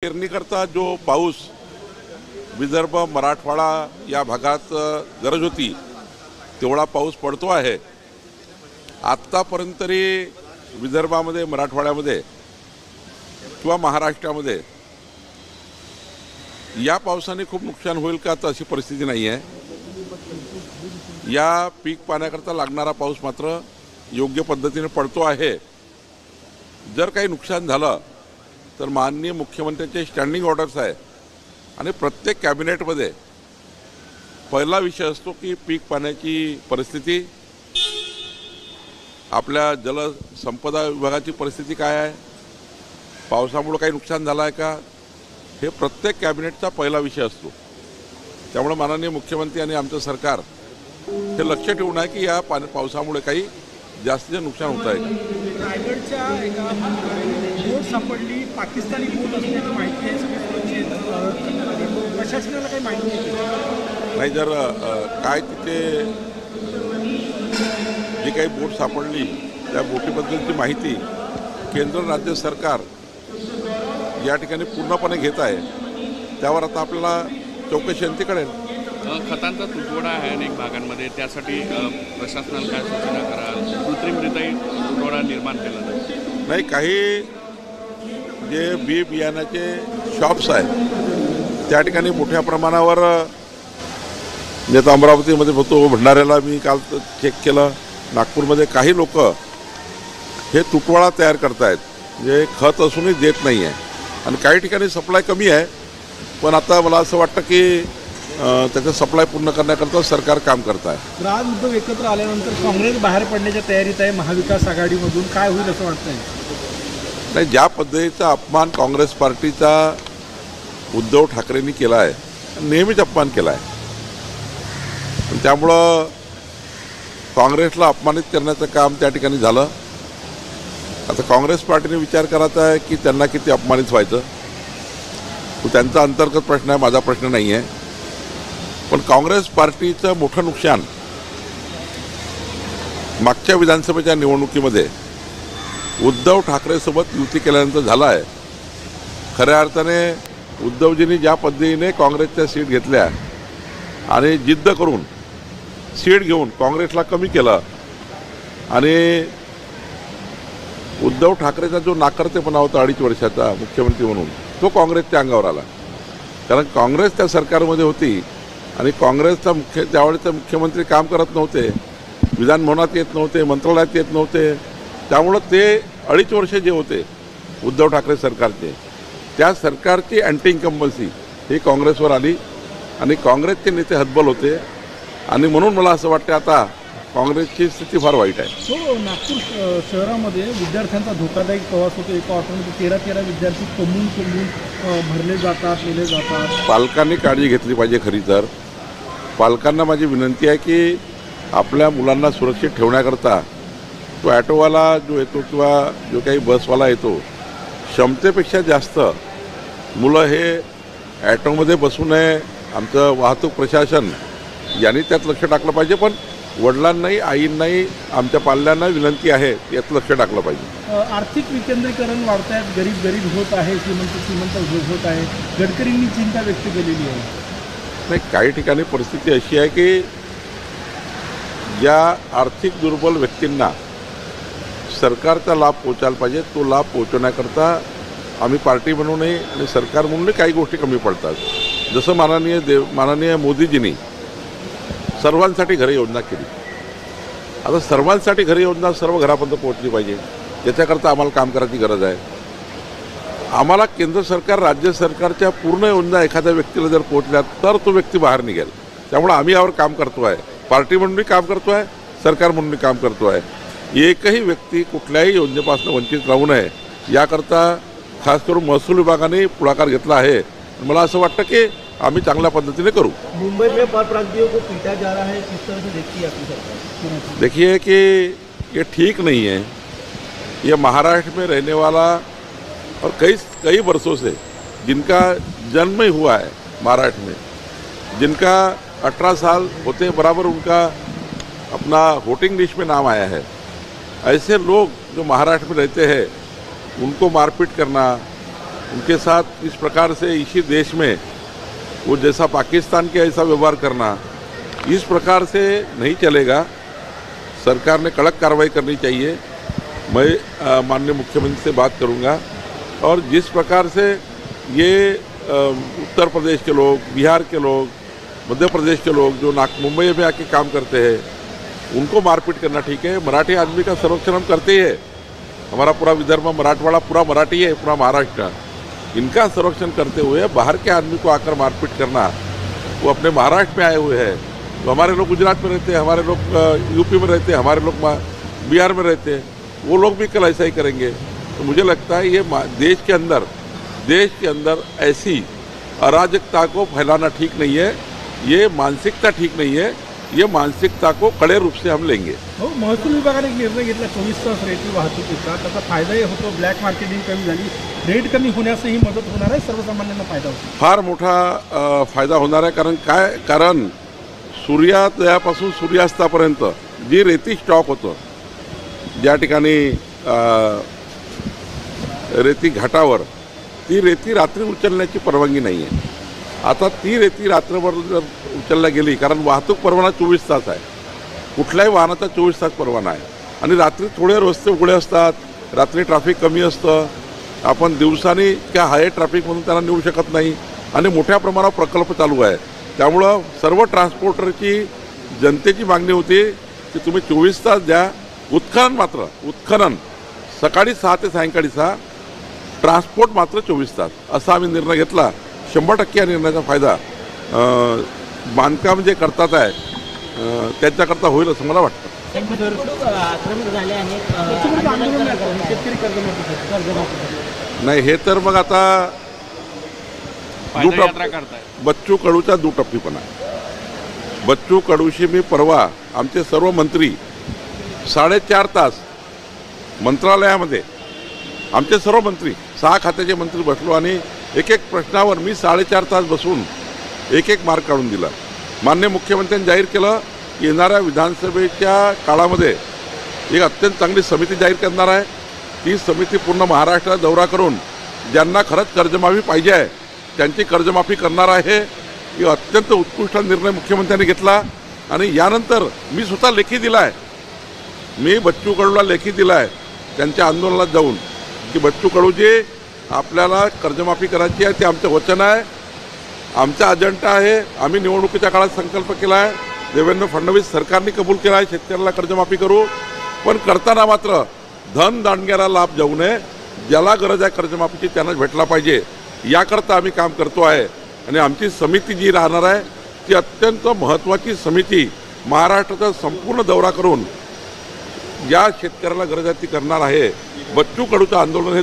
पेरणीकरता जो पाऊस विदर्भ मराठवाडा या भागात गरज होती तेवढा पाऊस पडतो आहे। आत्तापर्यंत तरी विदर्भामध्ये मराठवाड्यामध्ये किंवा महाराष्ट्रामध्ये या पावसाने खूप नुकसान होईल का तर अशी परिस्थिती नाही आहे। या पीक पाण्याकरता लागणारा पाऊस मात्र योग्य पद्धतीने पडतो आहे। जर काही नुकसान झालं तर माननीय मुख्यमंत्र्यांचे स्टँडिंग ऑर्डर्स आहे आणि प्रत्येक कॅबिनेटमध्ये पहिला विषय असतो की पीक पाण्याची परिस्थिती, आपल्या जलसंपदा विभागाची परिस्थिती काय आहे, पावसामुळे काही नुकसान झालं आहे का, हे प्रत्येक कॅबिनेटचा पहिला विषय असतो। त्यामुळे माननीय मुख्यमंत्री आणि आमचं सरकार हे लक्ष ठेवून आहे की या पावसामुळे काही जास्तीचे नुकसान होत आहे। रायगडच्या एका बोट सापडली, पाकिस्तानी बोट असल्याची माहिती आहे। सगळे प्रशासनाला काही माहिती नाही, जर काय तिथे जी काही बोट सापडली त्या बोटीबद्दलची माहिती केंद्र राज्य सरकार या ठिकाणी पूर्णपणे घेत आहे। त्यावर आता आपल्याला चौकशी अंती कळेल। खतांचा तुटवडा आहे अनेक भागांमध्ये, त्यासाठी प्रशासनाला काय सूचना कराल? कृत्रिमरित्याही तुटवडा निर्माण केला जातो। नाही, काही जे बियाण्याचे शॉप्स आहेत त्या ठिकाणी मोठ्या प्रमाणावर, जे तर अमरावतीमध्ये होतो, भंडाऱ्याला मी काल चेक केलं, नागपूरमध्ये काही लोक हे तुटवडा तयार करतायत, जे खत असूनही देत नाही आहे आणि काही ठिकाणी सप्लाय कमी आहे। पण आता मला असं वाटतं की त्याचं सप्लाय पूर्ण करण्याकरता सरकार काम करत आहे। राज उद्धव एकत्र आल्यानंतर काँग्रेस बाहेर पडण्याच्या तयारीत आहे महाविकास आघाडीमधून, काय होईल असं वाटतंय? नाही, ज्या पद्धतीचा अपमान काँग्रेस पार्टीचा उद्धव ठाकरेंनी केला आहे, नेहमीच अपमान केला आहे, त्यामुळं काँग्रेसला अपमानित करण्याचं काम त्या ठिकाणी झालं। आता काँग्रेस पार्टीने विचार करायचा आहे की त्यांना किती अपमानित व्हायचं, तो त्यांचा अंतर्गत प्रश्न आहे, माझा प्रश्न नाही आहे। पण काँग्रेस पार्टीचं मोठं नुकसान मागच्या विधानसभेच्या निवडणुकीमध्ये उद्धव ठाकरेसोबत युती केल्यानंतर झालं आहे। खऱ्या अर्थाने उद्धवजींनी ज्या पद्धतीने काँग्रेसच्या सीट घेतल्या आणि जिद्द करून सीट घेऊन काँग्रेसला कमी केलं आणि उद्धव ठाकरेचा जो नाकर्तेपणा होता 2.5 वर्षाचा मुख्यमंत्री म्हणून, तो काँग्रेसच्या अंगावर आला। कारण काँग्रेस त्या सरकारमध्ये होती आणि काँग्रेसचा त्यावेळेचा मुख्यमंत्री काम करत नव्हते, विधानभवनात येत नव्हते, मंत्रालयात येत नव्हते। त्यामुळं ते 2.5 वर्ष जे होते उद्धव ठाकरे सरकारचे, त्या सरकारची अँटी इन्कम्बन्सी ही काँग्रेसवर आली आणि काँग्रेसचे नेते हतबल होते आणि म्हणून मला असं वाटतं आता काँग्रेसची स्थिती फार वाईट आहे। हो, नागपूर शहरामध्ये विद्यार्थ्यांचा धोकादायक प्रवास होतो। एका ऑटोमध्ये 13 विद्यार्थी कोंबून भरले जातात, नेले जातात। पालकांनी काळजी घेतली पाहिजे। खरी तर पालकांना माझी विनंती आहे की आपल्या मुलांना सुरक्षित ठेवण्याकरता तो ॲटोवाला जो येतो किंवा जो काही बसवाला येतो, क्षमतेपेक्षा जास्त मुलं हे ॲटोमध्ये बसू नये। आमचं वाहतूक प्रशासन यांनी त्यात लक्ष टाकलं पाहिजे, पण वडिलांनाही, आईंनाही, आमच्या पाल्यांना विनंती आहे यात लक्ष टाकलं पाहिजे। आर्थिक विकेंद्रीकरण वाढत आहेत, गरीब होत आहे, श्रीमंत होत आहे, गडकरींनी चिंता व्यक्त केलेली आहे। नाही, काही ठिकाणी परिस्थिती अशी आहे की ज्या आर्थिक दुर्बल व्यक्तींना सरकारचा लाभ पोचायला पाहिजे, तो लाभ पोचवण्याकरता आम्ही पार्टी म्हणूनही आणि सरकार म्हणूनही काही गोष्टी कमी पडतात। जसं माननीय मोदीजींनी सर्वांसाठी घरे योजना केली, आता सर्वांसाठी घरे योजना सर्व घरापर्यंत पोहोचली पाहिजे, याच्याकरता आम्हाला काम करायची गरज आहे। आम्हाला केंद्र सरकार, राज्य सरकारच्या पूर्ण योजना एखाद्या व्यक्तीला जर पोहोचल्या तर तो व्यक्ती बाहेर निघेल। त्यामुळे आम्ही यावर काम करतो आहे, पार्टी म्हणूनही काम करतो आहे, सरकार म्हणूनही काम करतो आहे। एकही व्यक्ती कुठल्याही योजनेपासून वंचित राहू नये याकरता खास करून महसूल विभागाने पुढाकार घेतला आहे। मला असं वाटतं की आम्ही चांगल्या पद्धतीने करू। मुंबई में परप्रांतियों को पीटा जा रहा है, किस तरह से देखती है आपकी सरकार? देखिए कि ये ठीक नहीं है। ये महाराष्ट्र में रहने वाला और कई वर्षों से जिनका जन्म ही हुआ है महाराष्ट्र में, जिनका 18 साल होते बराबर उनका अपना वोटिंग लिस्ट में नाम आया है, ऐसे लोग जो महाराष्ट्र में रहते हैं उनको मारपीट करना, उनके साथ इस प्रकार से इसी देश में वो जैसा पाकिस्तान के ऐसा व्यवहार करना इस प्रकार से नहीं चलेगा। सरकार ने कड़क कार्रवाई करनी चाहिए। मैं माननीय मुख्यमंत्री से बात करूंगा और जिस प्रकार से ये उत्तर प्रदेश के लोग, बिहार के लोग, मध्य प्रदेश के लोग जो मुंबई में आके काम करते हैं उनको मारपीट करना ठीक है। मराठी आदमी का संरक्षण हम करते ही है। हमारा पूरा विदर्भ मराठवाड़ा पूरा मराठी है, पूरा महाराष्ट्र। इनका संरक्षण करते हुए बाहर के आदमी को आकर मारपीट करना, वो अपने महाराष्ट्र में आए हुए हैं, तो हमारे लोग गुजरात में रहते हैं, हमारे लोग यूपी में रहते हैं, हमारे लोग बिहार में रहते हैं, वो लोग भी कल ऐसा ही करेंगे। तो मुझे लगता है ये देश के अंदर ऐसी अराजकता को फैलाना ठीक नहीं है। ये मानसिकता ठीक नहीं है। ये मानसिकता को कड़े रूप से हम लेंगे। हो, महसूल विभागाने एक निर्णय घेतला 24 तास रेटची वाहतुकीचा, त्याचा फायदाही होतो, ब्लॅक मार्केटिंग कमी झाली, रेट कमी होण्यासही मदत होणार आहे, सर्वसामान्यांना फायदा होतो। फार मोठा फायदा होणार आहे। कारण सूर्योदयापासून सूर्यास्तापर्यंत जी रेती स्टॉक होतं, ज्या ठिकाणी रेती घाटावर, ती रेती रात्री उचलण्याची परवानगी नाही आहे। आता ती रेती रात्रभर जर उचलल्या गेली, कारण वाहतूक परवाना 24 तास आहे, कुठल्याही वाहनाचा 24 तास परवाना आहे आणि रात्री थोडे रस्ते उघडे असतात, रात्री ट्रॅफिक कमी असतं, आपण दिवसानी त्या हाय ट्रॅफिकमधून त्यांना नेऊ शकत नाही आणि मोठ्या प्रमाणावर प्रकल्प चालू आहे। त्यामुळं सर्व ट्रान्सपोर्टरची जनतेची मागणी होती की तुम्ही 24 तास द्या, उत्खनन सकाळी 6 ते सायंकाळी 6, ट्रान्सपोर्ट मात्र 24 तास, असा आम्ही निर्णय घेतला। 100% या निर्णयाचा फायदा बांधकाम जे करतात आहे त्यांच्याकरता होईल असं मला वाटतं। नाही, हे तर मग आता पादयात्रा करताय। बच्चू कडूचा दुटप्पीपणा आहे। बच्चू कडूशी मी परवा आमचे सर्व मंत्री 4.5 तास मंत्रालयामध्ये, आमचे सर्व मंत्री 6 खात्याचे मंत्री बसलो आणि एक प्रश्नावर मी 4.5 तास बसून एक मार्ग काढून दिला। माननीय मुख्यमंत्र्यांनी जाहीर केलं की येणाऱ्या विधानसभेच्या काळामध्ये एक अत्यंत चांगली समिती जाहीर करणार आहे। ती समिती पूर्ण महाराष्ट्राचा दौरा करून ज्यांना खरंच कर्जमाफी पाहिजे आहे त्यांची कर्जमाफी करणार आहे। ही अत्यंत उत्कृष्ट निर्णय मुख्यमंत्र्यांनी घेतला आणि यानंतर मी स्वतः लेखी दिला आहे, मी बच्चू कडूला लेखी दिला आहे त्यांच्या आंदोलनात जाऊन की बच्चू कडूजी आपल्याला कर्जमाफी करायची आहे, ते आमचं वचन आहे, आमचा अजेंडा आहे। आम्ही निवडणुकीच्या काळात संकल्प केला आहे, देवेंद्र फडणवीस सरकारने कबूल केला आहे शेतकऱ्याला कर्जमाफी करू, पण करताना मात्र धन दांडग्याला लाभ जाऊ नये, ज्याला गरज आहे कर्जमाफीची त्यांनाच भेटला पाहिजे, याकरता आम्ही काम करतो आहे। आणि आमची समिती जी राहणार आहे ती अत्यंत महत्त्वाची समिती महाराष्ट्राचा संपूर्ण दौरा करून ज्या शेतकऱ्याला गरज आहे ती करणार आहे। बच्चू कडूचं आंदोलन हे